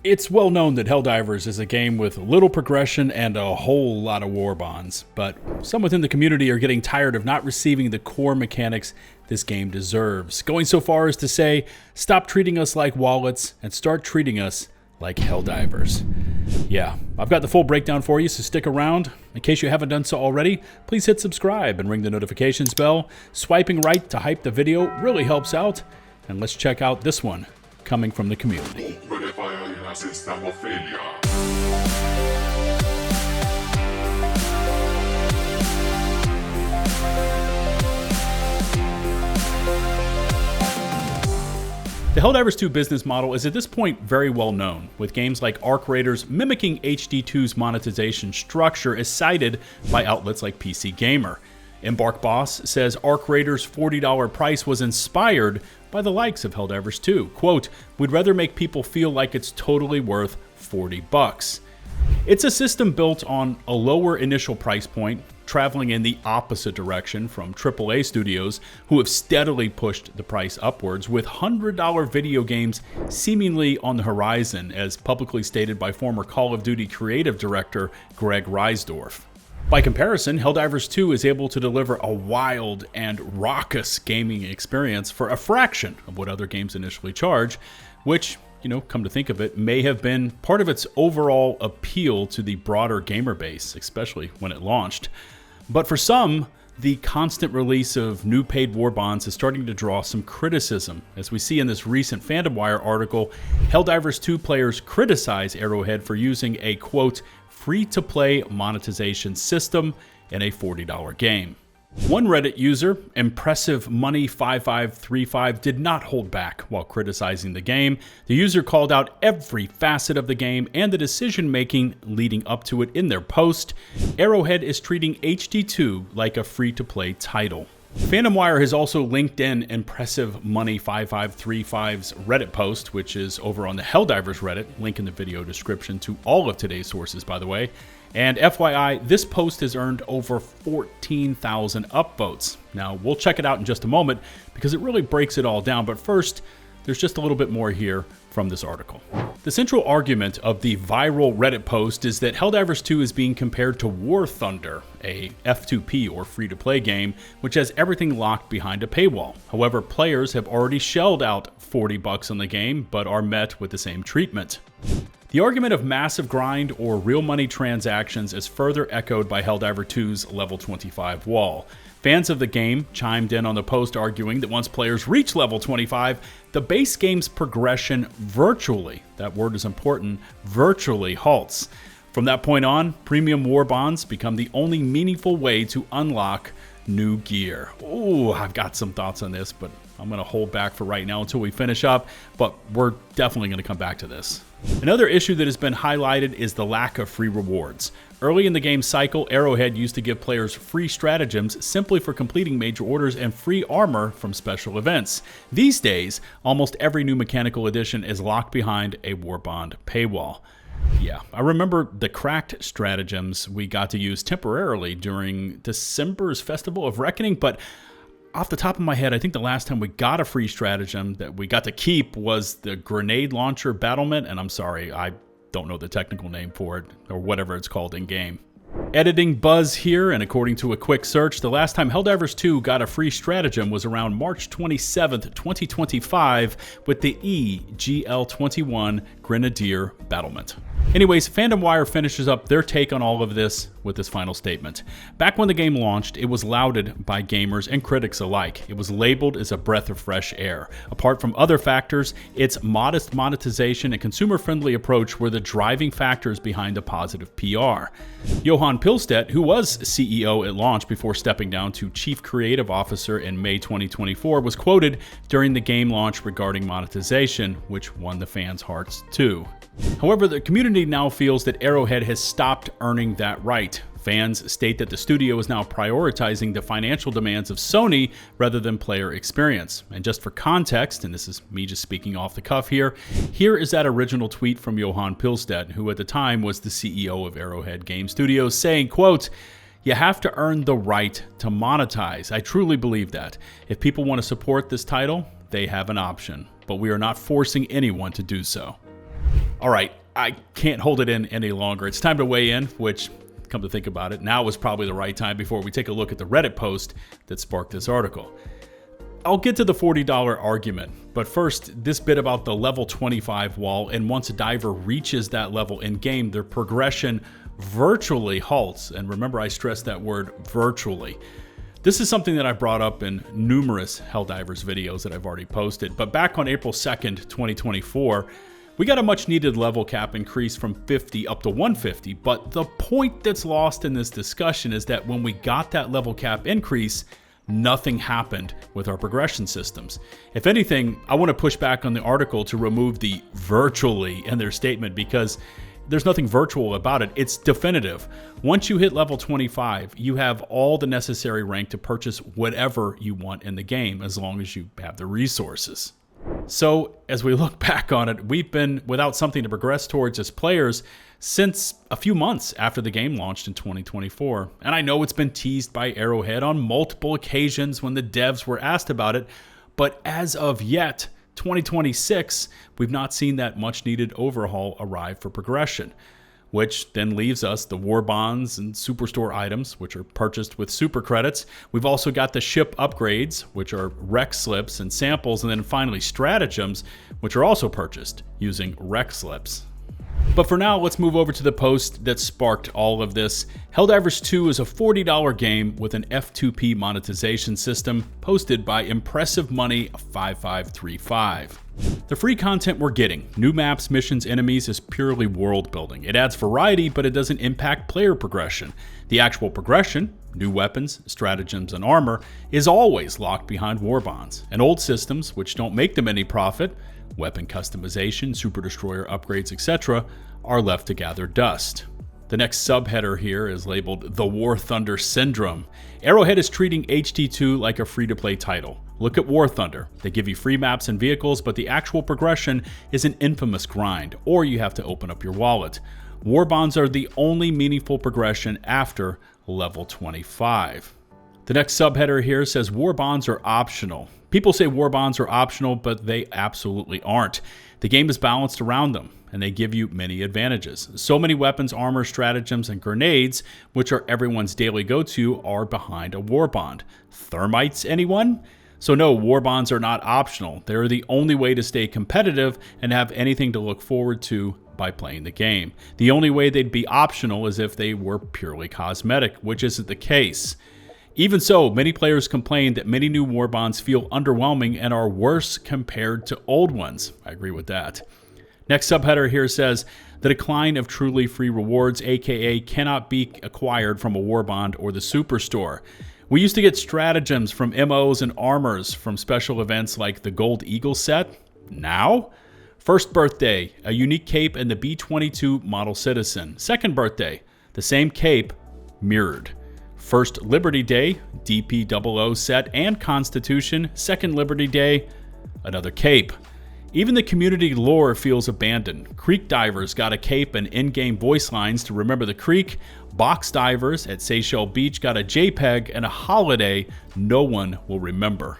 It's well known that Helldivers is a game with little progression and a whole lot of Warbonds, but some within the community are getting tired of not receiving the core mechanics this game deserves, going so far as to say, stop treating us like wallets and start treating us like Helldivers. Yeah, I've got the full breakdown for you, so stick around. In case you haven't done so already, please hit subscribe and ring the notifications bell. Swiping right to hype the video really helps out, and let's check out this one coming from the community. The Helldivers 2 business model is at this point very well known, with games like Arc Raiders mimicking HD2's monetization structure as cited by outlets like PCGamer. Embark boss says Arc Raiders' $40 price was inspired by the likes of Helldivers 2. Quote, "We'd rather make people feel like it's totally worth $40. It's a system built on a lower initial price point, traveling in the opposite direction from AAA studios who have steadily pushed the price upwards, with $100 video games seemingly on the horizon, as publicly stated by former Call of Duty creative director Greg Reisdorf. By comparison, Helldivers 2 is able to deliver a wild and raucous gaming experience for a fraction of what other games initially charge, which, come to think of it, may have been part of its overall appeal to the broader gamer base, especially when it launched. But for some, the constant release of new paid Warbonds is starting to draw some criticism. As we see in this recent FandomWire article, Helldivers 2 players criticize Arrowhead for using a, quote, free-to-play monetization system in a $40 game. One Reddit user, ImpressiveMoney5535, did not hold back while criticizing the game. The user called out every facet of the game and the decision-making leading up to it in their post. Arrowhead is treating HD2 like a free-to-play title. FandomWire has also linked in ImpressiveMoney5535's Reddit post, which is over on the Helldivers Reddit, link in the video description to all of today's sources, by the way. And FYI, this post has earned over 14,000 upvotes. Now, we'll check it out in just a moment because it really breaks it all down, but first, there's just a little bit more here from this article. The central argument of the viral Reddit post is that Helldivers 2 is being compared to War Thunder, a F2P or free-to-play game, which has everything locked behind a paywall. However, players have already shelled out $40 on the game, but are met with the same treatment. The argument of massive grind or real money transactions is further echoed by Helldivers 2's level 25 wall. Fans of the game chimed in on the post arguing that once players reach level 25, the base game's progression virtually, that word is important, virtually halts. From that point on, premium Warbonds become the only meaningful way to unlock new gear. Ooh, I've got some thoughts on this, but I'm going to hold back for right now until we finish up, but we're definitely going to come back to this. Another issue that has been highlighted is the lack of free rewards. Early in the game cycle, Arrowhead used to give players free stratagems simply for completing major orders and free armor from special events. These days, almost every new mechanical addition is locked behind a Warbond paywall. Yeah, I remember the cracked stratagems we got to use temporarily during December's Festival of Reckoning, but off the top of my head, I think the last time we got a free stratagem that we got to keep was the grenade launcher battlement, and I'm sorry, I don't know the technical name for it, or whatever it's called in-game. Editing buzz here, and according to a quick search, the last time Helldivers 2 got a free stratagem was around March 27th, 2025 with the EGL21 Grenadier Battlement. Anyways, FandomWire finishes up their take on all of this with this final statement. Back when the game launched, it was lauded by gamers and critics alike. It was labeled as a breath of fresh air. Apart from other factors, its modest monetization and consumer-friendly approach were the driving factors behind the positive PR. Johan Pilestedt, who was CEO at launch before stepping down to Chief Creative Officer in May 2024, was quoted during the game launch regarding monetization, which won the fans' hearts too. However, the community now feels that Arrowhead has stopped earning that right. Fans state that the studio is now prioritizing the financial demands of Sony rather than player experience. And just for context, and this is me just speaking off the cuff here is that original tweet from Johan Pilestedt, who at the time was the CEO of Arrowhead Game Studios, saying, quote, "You have to earn the right to monetize. I truly believe that. If people want to support this title, they have an option, but we are not forcing anyone to do so." All right, I can't hold it in any longer. It's time to weigh in, which, come to think about it, now is probably the right time before we take a look at the Reddit post that sparked this article. I'll get to the $40 argument, but first, this bit about the level 25 wall, and once a diver reaches that level in-game, their progression virtually halts. And remember, I stressed that word virtually. This is something that I brought up in numerous Helldivers videos that I've already posted, but back on April 2nd, 2024, we got a much needed level cap increase from 50 up to 150, but the point that's lost in this discussion is that when we got that level cap increase, nothing happened with our progression systems. If anything, I want to push back on the article to remove the virtually in their statement because there's nothing virtual about it. It's definitive. Once you hit level 25, you have all the necessary rank to purchase whatever you want in the game as long as you have the resources. So as we look back on it, we've been without something to progress towards as players since a few months after the game launched in 2024. And I know it's been teased by Arrowhead on multiple occasions when the devs were asked about it, but as of yet, 2026, we've not seen that much needed overhaul arrive for progression, which then leaves us the Warbonds and Superstore items, which are purchased with super credits. We've also got the ship upgrades, which are rec slips and samples, and then finally Stratagems, which are also purchased using rec slips. But for now, let's move over to the post that sparked all of this. Helldivers 2 is a $40 game with an F2P monetization system posted by Impressive Money 5535. The free content we're getting, new maps, missions, enemies, is purely world building. It adds variety, but it doesn't impact player progression. The actual progression, new weapons, stratagems, and armor, is always locked behind Warbonds. And old systems, which don't make them any profit, weapon customization, super destroyer upgrades, etc., are left to gather dust. The next subheader here is labeled The War Thunder Syndrome. Arrowhead is treating HT2 like a free-to-play title. Look at War Thunder. They give you free maps and vehicles, but the actual progression is an infamous grind, or you have to open up your wallet. Warbonds are the only meaningful progression after level 25. The next subheader here says Warbonds are optional. People say Warbonds are optional, but they absolutely aren't. The game is balanced around them, and they give you many advantages. So many weapons, armor, stratagems, and grenades, which are everyone's daily go-to, are behind a Warbond. Thermites, anyone? So no, Warbonds are not optional. They're the only way to stay competitive and have anything to look forward to by playing the game. The only way they'd be optional is if they were purely cosmetic, which isn't the case. Even so, many players complain that many new Warbonds feel underwhelming and are worse compared to old ones. I agree with that. Next subheader here says, the decline of truly free rewards, aka cannot be acquired from a Warbond or the Superstore. We used to get stratagems from MOs and armors from special events like the Gold Eagle set. Now? First birthday, a unique cape and the B-22 Model Citizen. Second birthday, the same cape, mirrored. First Liberty Day, DP00 set and Constitution. Second Liberty Day, another cape. Even the community lore feels abandoned. Creek divers got a cape and in-game voice lines to remember the creek. Box divers at Seychelles Beach got a JPEG and a holiday no one will remember.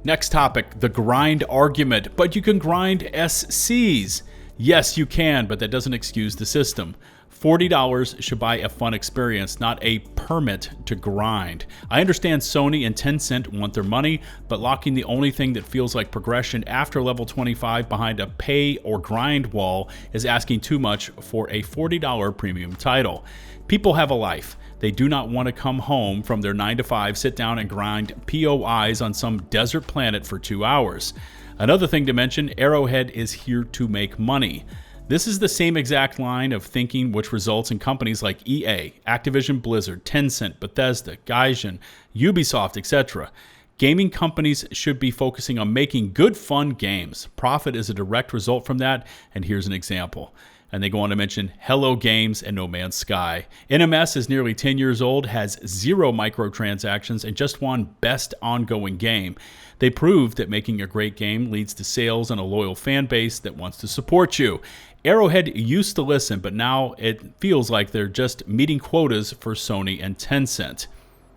Next topic, the grind argument. But you can grind SCs. Yes, you can, but that doesn't excuse the system. $40 should buy a fun experience, not a permit to grind. I understand Sony and Tencent want their money, but locking the only thing that feels like progression after level 25 behind a pay or grind wall is asking too much for a $40 premium title. People have a life. They do not want to come home from their 9 to 5, sit down and grind POIs on some desert planet for 2 hours. Another thing to mention, Arrowhead is here to make money. This is the same exact line of thinking which results in companies like EA, Activision Blizzard, Tencent, Bethesda, Gaijin, Ubisoft, etc. Gaming companies should be focusing on making good, fun games. Profit is a direct result from that, and here's an example. And they go on to mention Hello Games and No Man's Sky. NMS is nearly 10 years old, has 0 microtransactions, and just won Best Ongoing Game. They proved that making a great game leads to sales and a loyal fan base that wants to support you. Arrowhead used to listen, but now it feels like they're just meeting quotas for Sony and Tencent.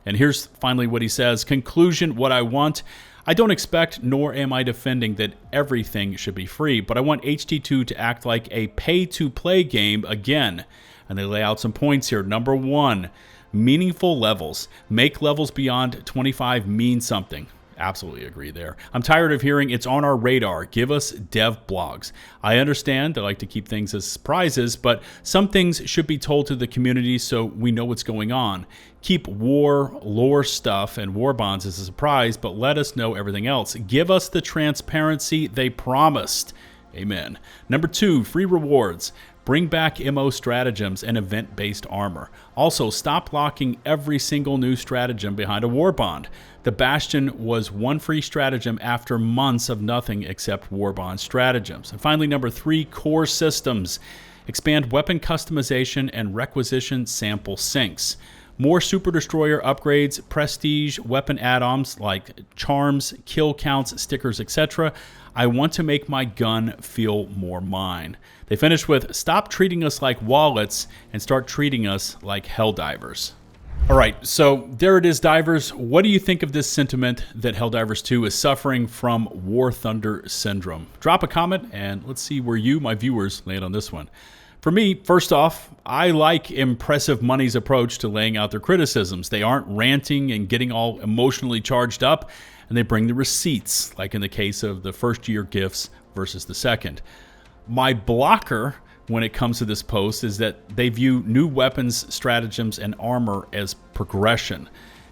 And here's finally what he says. Conclusion, what I want. I don't expect, nor am I defending, that everything should be free, but I want HD2 to act like a pay-to-play game again. And they lay out some points here. Number 1, meaningful levels. Make levels beyond 25 mean something. Absolutely agree there. I'm tired of hearing it's on our radar. Give us dev blogs. I understand they like to keep things as surprises, but some things should be told to the community so we know what's going on. Keep war, lore stuff, and Warbonds as a surprise, but let us know everything else. Give us the transparency they promised. Amen. Number 2, free rewards. Bring back MO stratagems and event-based armor. Also, stop locking every single new stratagem behind a Warbond. The Bastion was one free stratagem after months of nothing except Warbond stratagems. And finally, number 3, core systems. Expand weapon customization and requisition sample sinks. More Super Destroyer upgrades, prestige, weapon add-ons like charms, kill counts, stickers, etc. I want to make my gun feel more mine. They finish with, stop treating us like wallets and start treating us like Helldivers. All right, so there it is, divers. What do you think of this sentiment that Helldivers 2 is suffering from War Thunder syndrome? Drop a comment and let's see where you, my viewers, land on this one. For me, first off, I like Impressive Money's approach to laying out their criticisms. They aren't ranting and getting all emotionally charged up, and they bring the receipts, like in the case of the first year gifts versus the second. My blocker when it comes to this post is that they view new weapons, stratagems, and armor as progression.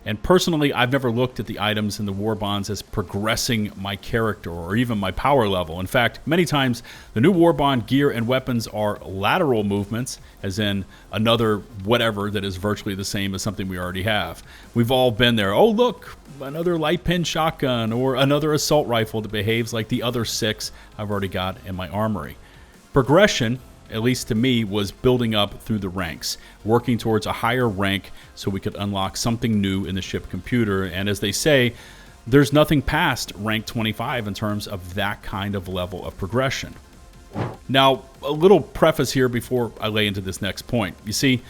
And personally, I've never looked at the items in the Warbonds as progressing my character or even my power level. In fact, many times the new Warbond gear and weapons are lateral movements, as in another whatever that is virtually the same as something we already have. We've all been there. Oh, look, another light pin shotgun or another assault rifle that behaves like the other 6 I've already got in my armory. Progression, at least to me, was building up through the ranks, working towards a higher rank so we could unlock something new in the ship computer. And as they say, there's nothing past rank 25 in terms of that kind of level of progression. Now, a little preface here before I lay into this next point. You see,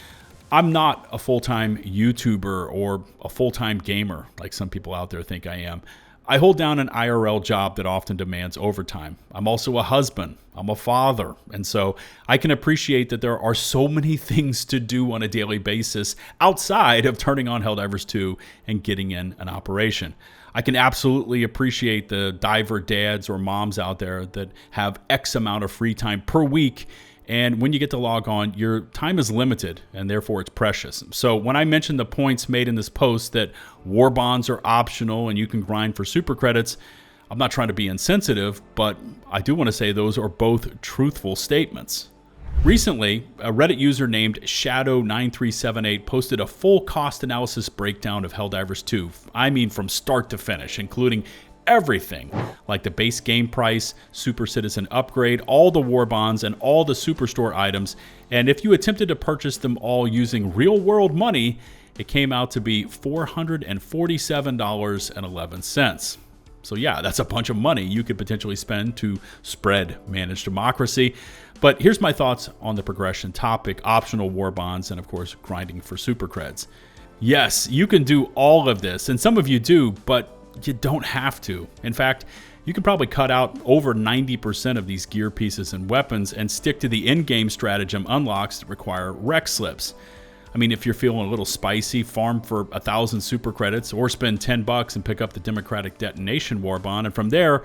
I'm not a full-time YouTuber or a full-time gamer like some people out there think I am. I hold down an IRL job that often demands overtime. I'm also a husband. I'm a father. And so I can appreciate that there are so many things to do on a daily basis outside of turning on Helldivers 2 and getting in an operation. I can absolutely appreciate the diver dads or moms out there that have X amount of free time per week. And when you get to log on, your time is limited, and therefore it's precious. So when I mentioned the points made in this post that Warbonds are optional and you can grind for super credits, I'm not trying to be insensitive, but I do want to say those are both truthful statements. Recently, a Reddit user named Shadow9378 posted a full cost analysis breakdown of Helldivers 2. I mean from start to finish, including everything, like the base game price, Super Citizen upgrade, all the Warbonds, and all the Superstore items. And if you attempted to purchase them all using real-world money, it came out to be $447.11. So yeah, that's a bunch of money you could potentially spend to spread managed democracy. But here's my thoughts on the progression topic, optional Warbonds, and of course, grinding for super creds. Yes, you can do all of this, and some of you do, but you don't have to. In fact, you can probably cut out over 90% of these gear pieces and weapons and stick to the in-game stratagem unlocks that require rec slips. I mean, if you're feeling a little spicy, farm for 1,000 super credits or spend $10 and pick up the Democratic Detonation Warbond, and from there,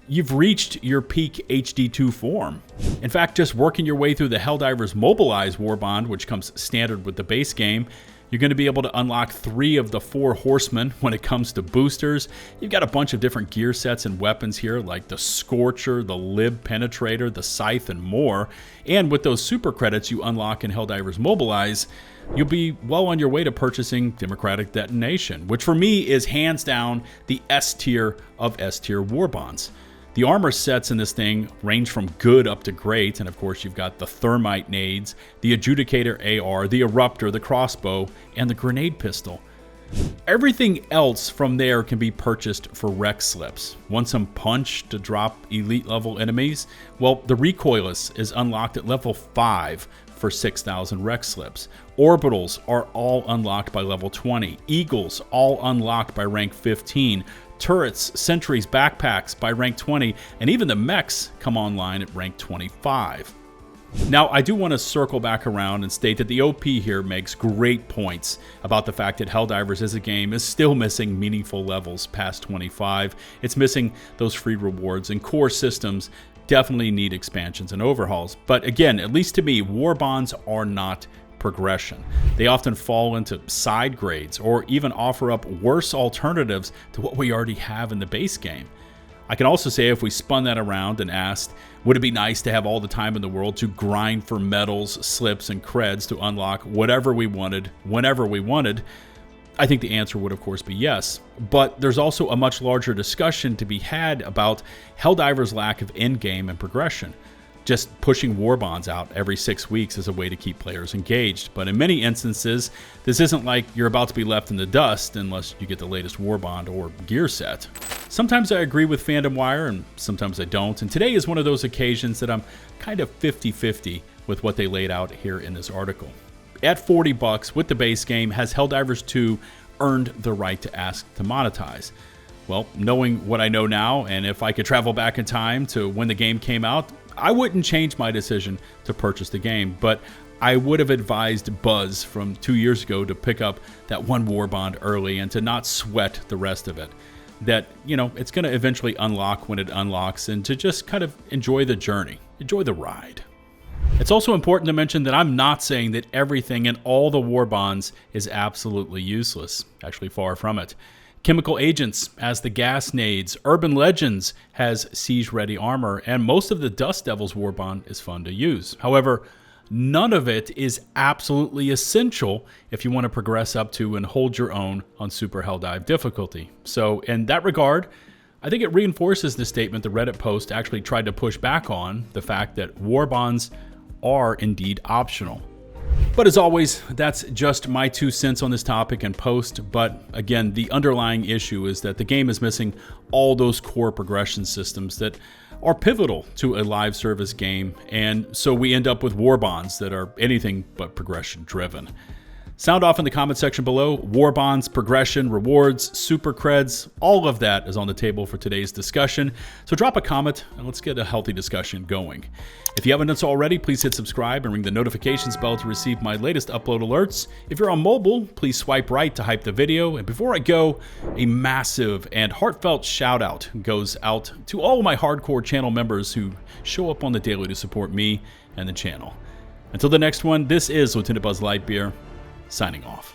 you've reached your peak HD2 form. In fact, just working your way through the Helldivers Mobilize Warbond, which comes standard with the base game, you're going to be able to unlock 3 of the 4 horsemen when it comes to boosters. You've got a bunch of different gear sets and weapons here, like the Scorcher, the Lib Penetrator, the Scythe, and more. And with those super credits you unlock in Helldivers Mobilize, you'll be well on your way to purchasing Democratic Detonation, which for me is hands down the S tier of S tier Warbonds. The armor sets in this thing range from good up to great, and of course you've got the Thermite nades, the Adjudicator AR, the Eruptor, the crossbow, and the grenade pistol. Everything else from there can be purchased for rec slips. Want some punch to drop elite level enemies? Well, the Recoilless is unlocked at level 5 for 6,000 rec slips. Orbitals are all unlocked by level 20. Eagles all unlocked by rank 15. turrets, sentries, backpacks by rank 20, and even the mechs come online at rank 25. Now, I do want to circle back around and state that the OP here makes great points about the fact that Helldivers as a game is still missing meaningful levels past 25. It's missing those free rewards, and core systems definitely need expansions and overhauls. But again, at least to me, Warbonds are not progression. They often fall into side grades or even offer up worse alternatives to what we already have in the base game. I can also say if we spun that around and asked, would it be nice to have all the time in the world to grind for medals, slips, and creds to unlock whatever we wanted, whenever we wanted? I think the answer would of course be yes. But there's also a much larger discussion to be had about Helldivers' lack of endgame and progression. Just pushing Warbonds out every 6 weeks is a way to keep players engaged, but in many instances, this isn't like you're about to be left in the dust unless you get the latest Warbond or gear set. Sometimes I agree with FandomWire and sometimes I don't, and today is one of those occasions that I'm kind of 50-50 with what they laid out here in this article. At $40 with the base game, has Helldivers 2 earned the right to ask to monetize? Well, knowing what I know now, and if I could travel back in time to when the game came out, I wouldn't change my decision to purchase the game, but I would have advised Buzz from 2 years ago to pick up that one Warbond early and to not sweat the rest of it. That, you know, it's going to eventually unlock when it unlocks, and to just kind of enjoy the journey, enjoy the ride. It's also important to mention that I'm not saying that everything in all the Warbonds is absolutely useless. Actually, far from it. Chemical Agents has the gas nades, Urban Legends has siege-ready armor, and most of the Dust Devils Warbond is fun to use. However, none of it is absolutely essential if you want to progress up to and hold your own on Super Helldive difficulty. So in that regard, I think it reinforces the statement the Reddit post actually tried to push back on, the fact that Warbonds are indeed optional. But as always, that's just my 2 cents on this topic and post. But again, the underlying issue is that the game is missing all those core progression systems that are pivotal to a live service game. And so we end up with Warbonds that are anything but progression driven. Sound off in the comment section below. Warbonds, progression, rewards, super creds, all of that is on the table for today's discussion. So drop a comment and let's get a healthy discussion going. If you haven't done so already, please hit subscribe and ring the notifications bell to receive my latest upload alerts. If you're on mobile, please swipe right to hype the video. And before I go, a massive and heartfelt shout out goes out to all of my hardcore channel members who show up on the daily to support me and the channel. Until the next one, this is LtBuzzLitebeer, signing off.